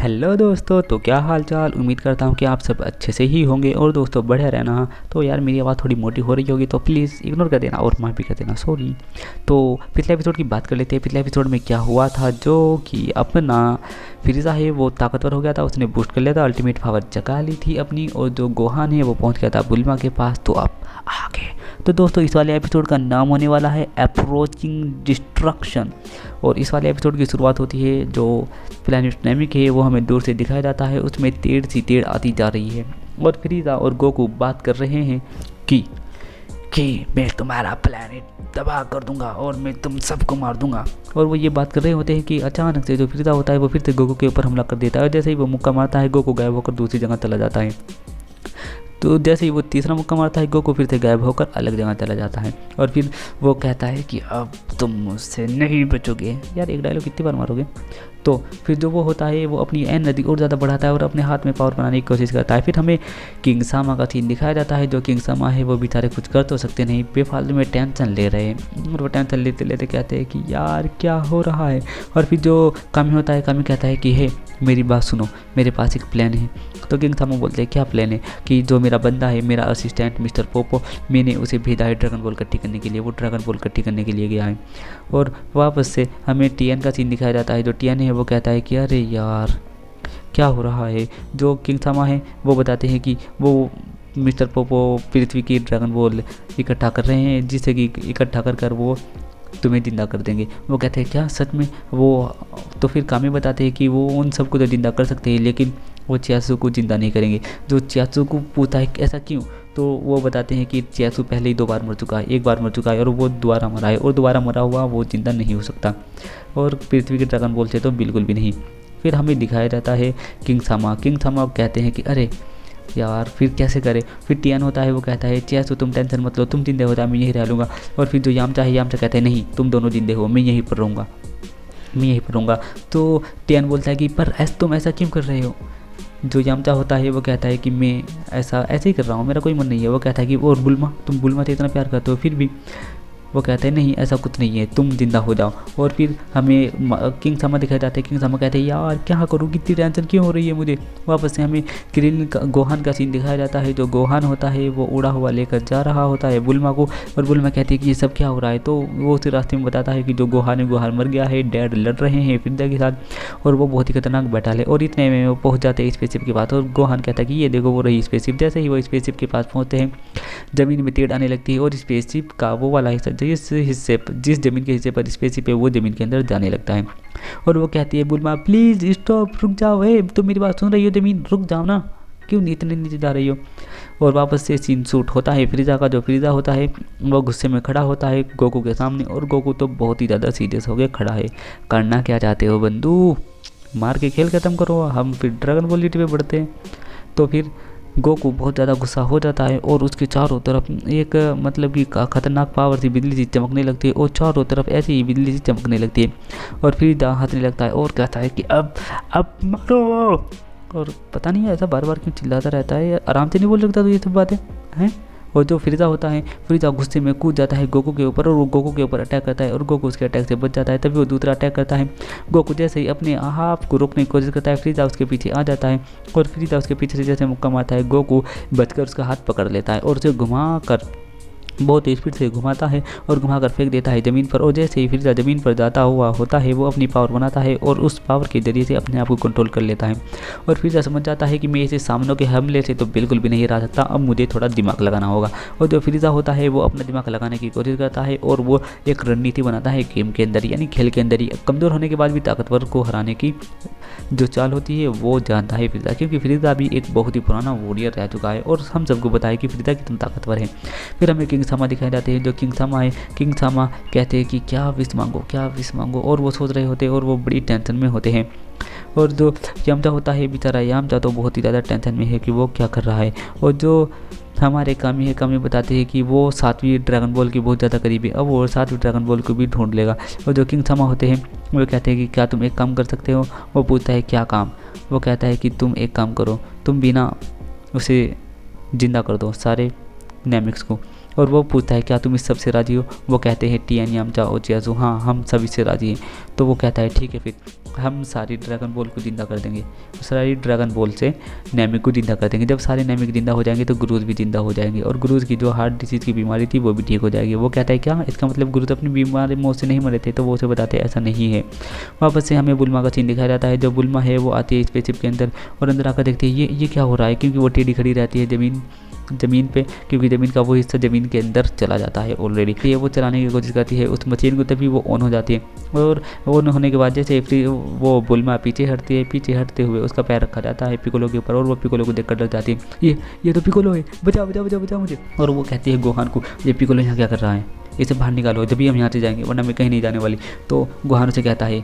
Hello दोस्तों, तो क्या हाल चाल। उम्मीद करता हूँ कि आप सब अच्छे से ही होंगे और दोस्तों बढ़िया रहना। तो यार मेरी आवाज़ थोड़ी मोटी हो रही होगी तो प्लीज़ इग्नोर कर देना और माफ़ भी कर देना, सॉरी। तो पिछले एपिसोड की बात कर लेते हैं। पिछले एपिसोड में क्या हुआ था, जो कि अपना फिरिज़ा है वो ताकतवर हो गया था, उसने बूस्ट कर लिया था, अल्टीमेट पावर जगा ली थी अपनी, और जो गोहान है वो पहुँच गया था बुल्मा के पास। तो अब आगे तो दोस्तों इस वाले एपिसोड का नाम होने वाला है अप्रोचिंग डिस्ट्रक्शन। और इस वाले एपिसोड की शुरुआत होती है, जो प्लैनेट नेमिक है वो हमें दूर से दिखाया जाता है, उसमें तेड़ आती जा रही है और फ्रीज़ा और गोकू बात कर रहे हैं कि मैं तुम्हारा प्लैनेट तबाह कर दूंगा और मैं तुम सबको मार दूंगा। और वो ये बात कर रहे होते हैं कि अचानक से जो फ्रीज़ा होता है वो फिर से गोकू के ऊपर हमला कर देता है, और जैसे ही वो मुक्का मारता है गोकू गायब होकर दूसरी जगह चला जाता है। तो जैसे ही वो तीसरा मुक्का मारता है गोकू फिर से गायब होकर अलग जगह चला जाता है, और फिर वो कहता है कि अब तुम मुझसे नहीं बचोगे। यार एक डायलॉग कितनी बार मारोगे। तो फिर जो वो होता है वो अपनी एनर्जी और ज़्यादा बढ़ाता है और अपने हाथ में पावर बनाने की कोशिश करता है। फिर हमें किंग सामा का सीन दिखाया जाता है। जो किंग सामा है वो बेचारे कुछ कर तो सकते नहीं, बेफालतू में टेंशन ले रहे हैं, और वो टेंशन लेते लेते कहते हैं कि यार क्या हो रहा है। और फिर जो कामी होता है, कामी कहता है कि हे मेरी बात सुनो, मेरे पास एक प्लान है। तो किंग सामा बोलते हैं क्या प्लान है, कि जो मेरा बंदा है, मेरा असिस्टेंट मिस्टर पोपो, मैंने उसे भेजा है ड्रैगन बॉल इकट्ठी करने के लिए। वो ड्रैगन बॉल इकट्ठी करने के लिए गया है। और वापस से हमें टीएन का सीन दिखाया जाता है। जो टीएन है वो कहता है कि अरे यार क्या हो रहा है। जो किंग सामा है वो बताते हैं कि वो मिस्टर पोपो पृथ्वी की ड्रैगन बॉल इकट्ठा कर रहे हैं, जिससे कि इकट्ठा कर वो तुम्हें जिंदा कर देंगे। वो कहते हैं क्या सच में। वो तो फिर कामी बताते हैं कि वो उन सबको तो जिंदा कर सकते हैं, लेकिन वो चियासू को जिंदा नहीं करेंगे। जो चियासू को पूछता है ऐसा क्यों, तो वो बताते हैं कि चियासू पहले ही 2 बार मर चुका है, एक बार मर चुका है और वो दोबारा मरा है, और दोबारा मरा हुआ वो जिंदा नहीं हो सकता, और पृथ्वी के ड्रैगन बॉल से तो बिल्कुल भी नहीं। फिर हमें दिखाया जाता है किंग सामा कहते हैं कि अरे यार फिर कैसे करें। फिर टियान होता है वो कहता है चियासू तुम टेंशन मत लो, तुम जिंदे हो जाओ, मैं यहीं रह लूँगा। और फिर जो यामचा है, यामचा कहते हैं नहीं तुम दोनों जिंदे हो, मैं यहीं पर रहूँगा। तो टियान बोलता है कि पर तुम ऐसा क्यों कर रहे हो। जो यामचा होता है वो कहता है कि मैं ऐसे ही कर रहा हूँ, मेरा कोई मन नहीं है। वो कहता है कि और बुल्मा, तुम बुल्मा से इतना प्यार करते हो, फिर भी। वो कहते हैं नहीं ऐसा कुछ नहीं है, तुम जिंदा हो जाओ। और फिर हमें किंग सामा दिखाया जाता है। किंग सामा कहते हैं यार क्या करूँ, कितनी टेंशन क्यों हो रही है मुझे। वापस से हमें गोहान का सीन दिखाया जाता है। जो गोहान होता है वो उड़ा हुआ लेकर जा रहा होता है बुल्मा को, और बुल्मा कहती है कि ये सब क्या हो रहा है। तो वो उसी रास्ते में बताता है कि जो गोहान मर गया है, डैड लड़ रहे हैं फिरदा के साथ, और वो बहुत ही खतरनाक बैठा है। और इतने में वो पहुँच जाते हैं स्पेसशिप के पास, और गोहान कहता है कि ये देखो वो रही स्पेसशिप। जैसे ही वो स्पेसशिप के पास पहुँचते हैं ज़मीन में तेड़ आने लगती है, और स्पेसशिप का वो वाला हिस्सा जिस ज़मीन के हिस्से पर स्पेसशिप है वो ज़मीन के अंदर जाने लगता है। और वो कहती है बुल्मा प्लीज़ स्टॉप, रुक जाओ, तुम मेरी बात सुन रही हो, ज़मीन रुक जाओ ना, क्यों इतने नीचे जा रही हो। और वापस से सीन शूट होता है फ्रीज़ा का। जो फ्रीज़ा होता है वो गुस्से में खड़ा होता है गोकू के सामने, और गोकू तो बहुत ही ज़्यादा सीरियस होकर खड़ा है। करना क्या चाहते हो बंधु, मार के खेल ख़त्म करो, हम फिर ड्रैगन बॉल पे बढ़ते हैं। तो फिर गोकू बहुत ज़्यादा गुस्सा हो जाता है, और उसके चारों तरफ एक मतलब कि खतरनाक पावर सी बिजली सी चमकने लगती है, और चारों तरफ ऐसी ही बिजली सी चमकने लगती है। और फिर हंसने लगता है और कहता है कि अब मारो। और पता नहीं ऐसा बार बार क्यों चिल्लाता रहता है, आराम से नहीं बोल सकता तो ये सब बातें हैं। और जो फ्रीज़ा होता है, फ्रीज़ा गुस्से में कूद जाता है गोकू के ऊपर, और वो गोकू के ऊपर अटैक करता है, और गोकू उसके अटैक से बच जाता है। तभी वो दूसरा अटैक करता है। गोकू जैसे ही अपने आप को रोकने की कोशिश करता है, फ्रीज़ा उसके पीछे आ जाता है, और फ्रीज़ा उसके पीछे से जैसे मुक्का मारता है, गोकू बचकर उसका हाथ पकड़ लेता है और उसे घुमा कर बहुत स्पीड से घुमाता है और घुमाकर फेंक देता है ज़मीन पर। और जैसे ही फ्रीज़ा ज़मीन पर जाता हुआ होता है, वो अपनी पावर बनाता है और उस पावर के जरिए से अपने आप को कंट्रोल कर लेता है। और फ्रीज़ा समझ जाता है कि मैं इसे सामने के हमले से तो बिल्कुल भी नहीं हरा सकता, अब मुझे थोड़ा दिमाग लगाना होगा। और जो फ्रीज़ा होता है वो अपना दिमाग लगाने की कोशिश करता है, और वो एक रणनीति बनाता है गेम के अंदर, यानी खेल के अंदर ही। कमज़ोर होने के बाद भी ताकतवर को हराने की जो चाल होती है वो जानता है फ्रीज़ा, क्योंकि फ्रीज़ा भी एक बहुत ही पुराना वॉरियर रह चुका है, और हम सबको बताया कि फ्रीज़ा कितना ताकतवर है। फिर हमें किंग सामा दिखाए जाते हैं। जो किंग सामा है, किंग सामा कहते हैं कि क्या विश मांगो, और वो सोच रहे होते हैं, और वो बड़ी टेंशन में होते हैं। और जो यामचा होता है बेचारा, यामचा तो बहुत ही ज़्यादा टेंशन में है कि वो क्या कर रहा है। और जो हमारे कामी बताते हैं कि वो 7वीं ड्रैगन बॉल की बहुत ज़्यादा करीब है, अब वो 7वीं ड्रैगन बॉल को भी ढूंढ लेगा। और जो किंग सामा होते हैं वो कहते हैं कि क्या तुम एक काम कर सकते हो। वो पूछता है क्या काम। वो कहता है कि तुम एक काम करो, तुम बिना उसे जिंदा कर दो सारे नेमिक्स को। और वो पूछता है क्या तुम इस सबसे राजी हो। वो कहते हैं टी एन याम चाओ चियाजू, हाँ हम सभी से राजी हैं। तो वो कहता है ठीक है, फिर हम सारी ड्रैगन बॉल को जिंदा कर देंगे। सारी ड्रैगन बॉल से नेमिक को जिंदा कर देंगे। जब सारे नेमिक जिंदा हो जाएंगे तो गुरूज भी जिंदा हो जाएंगे और गुरूज की जो हार्ट डिसीज़ की बीमारी थी वो भी ठीक हो जाएगी। वो कहता है क्या इसका मतलब गुरूज अपनी बीमारी मौत से नहीं मरे थे। तो वो उसे बताते हैं ऐसा नहीं है। वापस से हमें बुल्मा का सीन दिखाया जाता है। जो बुल्मा है वो आती है स्पेसशिप के अंदर और अंदर आकर देखती है ये क्या हो रहा है, क्योंकि वो टेढ़ी खड़ी रहती है ज़मीन पे, क्योंकि ज़मीन का वो हिस्सा ज़मीन के अंदर चला जाता है ऑलरेडी। ये वो चलाने की कोशिश करती है उस मशीन को, तभी वो ऑन हो जाती है और ऑन होने के बाद जैसे वो बुल्मा पीछे हटती है, पीछे हटते हुए उसका पैर रखा जाता है पिकोलो के ऊपर और वो पिकोलो को देखकर डर जाती है। ये तो पिकोलो है, बचाओ बचाओ बचाओ बचाओ मुझे। और वो कहती है गोहान को ये पिकोलो यहाँ क्या कर रहा है, इसे बाहर निकालो जब भी हम यहाँ से जाएंगे, वरना मैं कहीं नहीं जाने वाली। तो गोहान से कहता है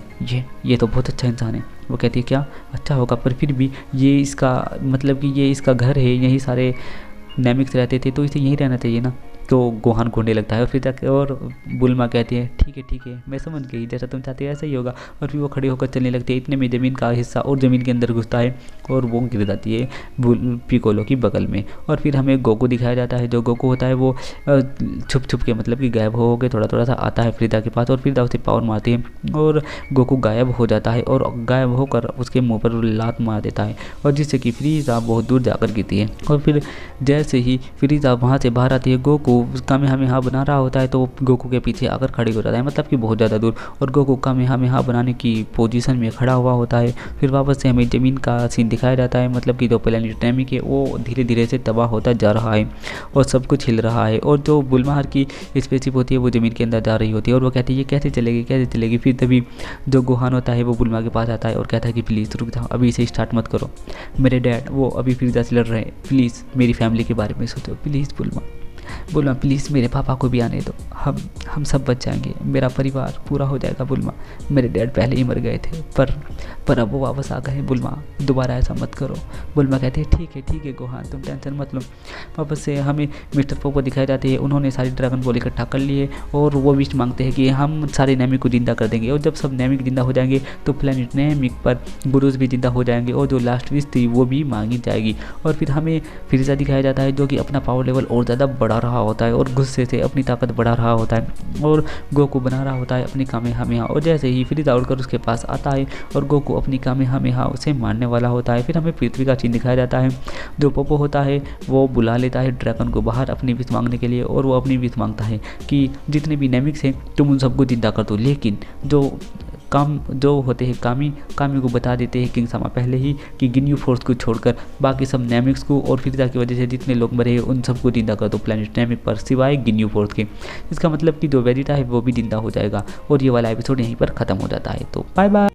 ये तो बहुत अच्छा इंसान है। वो कहती है क्या अच्छा होगा, पर फिर भी ये इसका मतलब कि ये इसका घर है, यही सारे नेमिक्स रहते थे तो इसे यहीं रहना चाहिए ना। तो गोहान ढूंढने लगता है और फिर जाके और बुल्मा कहती है ठीक है मैं समझ गई, जैसा तुम चाहते हो ऐसा ही होगा। और फिर वो खड़े होकर चलने लगती है। इतने में ज़मीन का हिस्सा और ज़मीन के अंदर घुसता है और वो गिर जाती है पिकोलो की बगल में। और फिर हमें गोकू दिखाया जाता है। जो गोकू होता है वो छुप छुप के मतलब कि गायब हो गए थोड़ा सा आता है फ्रीदा के पास और फ्रीदा उसे पावर मारती है और गोकू गायब हो जाता है और गायब होकर उसके मुँह पर लात मार देता है और जिससे कि फ्रीदा बहुत दूर जाकर गिरती है। और फिर जैसे ही फ्रीदा वहाँ से बाहर आती है, गोकू कामेहामेहा बना रहा होता है तो गोकू के पीछे आकर खड़ी हो जाता है, मतलब कि बहुत ज़्यादा दूर। और गोकू कामेहामेहा बनाने की पोजीशन में खड़ा हुआ होता है। फिर वापस से हमें ज़मीन का सीन दिखाया जाता है, मतलब कि जो प्लैनेट नेमिक है वो धीरे धीरे से तबाह होता जा रहा है और सब कुछ हिल रहा है। और जो बुल्मार की स्पेसशिप होती है वो ज़मीन के अंदर जा रही होती है और वो कहती है ये कैसे चलेगी। फिर तभी जो गोहान होता है वो बुल्मा के पास आता है और कहता है कि प्लीज़ रुक जाओ, अभी इसे स्टार्ट मत करो। मेरे डैड वो अभी फ्रीदा से लड़ रहे हैं, प्लीज़ मेरी फैमिली के बारे में सोचो, प्लीज़ बुल्मा प्लीज़ मेरे पापा को भी आने दो, हम सब बच जाएंगे, मेरा परिवार पूरा हो जाएगा। बुल्मा मेरे डैड पहले ही मर गए थे पर अब वो वापस आ गए, बुल्मा दोबारा ऐसा मत करो। बुल्मा कहते हैं ठीक है गोहान तुम टेंशन मत लो। वापस से हमें मिस्टर पोपो दिखाए जाते हैं। उन्होंने सारी ड्रैगन बॉल इकट्ठा कर लिए और वो विश मांगते हैं कि हम सारे नेमिक को जिंदा कर देंगे और जब सब नेमिक जिंदा हो जाएंगे तो प्लैनेट नेमिक पर गुरुज भी जिंदा हो जाएंगे और जो लास्ट विश थी वो भी मांगी जाएगी। और फिर हमें फ्रीजा दिखाया जाता है जो कि अपना पावर लेवल और ज़्यादा बढ़ा रहा होता है और गुस्से से अपनी ताकत बढ़ा रहा होता है और गोकू बना रहा होता है अपनी कामेहामेहा। और जैसे ही फ्रीजा उड़कर उसके पास आता है और गोकू अपनी कामेहामेहा उसे मारने वाला होता है। फिर हमें पृथ्वी का सीन दिखाया जाता है। जो पोपो होता है वो बुला लेता है ड्रैगन को बाहर अपनी विश मांगने के लिए और वो अपनी विश मांगता है कि जितने भी नेमिक्स हैं तुम उन सबको जिंदा कर दो, लेकिन जो होते हैं कामी को बता देते हैं किंग सामा पहले ही कि गिन्यू फोर्स को छोड़कर बाकी सब नेमिक्स को और फ्रीजा की वजह से जितने लोग मरे हैं उन सबको जिंदा कर दो प्लैनेट नेमिक पर सिवाय गिन्यू फोर्स के। इसका मतलब कि जो वेजिटा है वो भी जिंदा हो जाएगा और ये वाला एपिसोड यहीं पर ख़त्म हो जाता है। तो बाय बाय।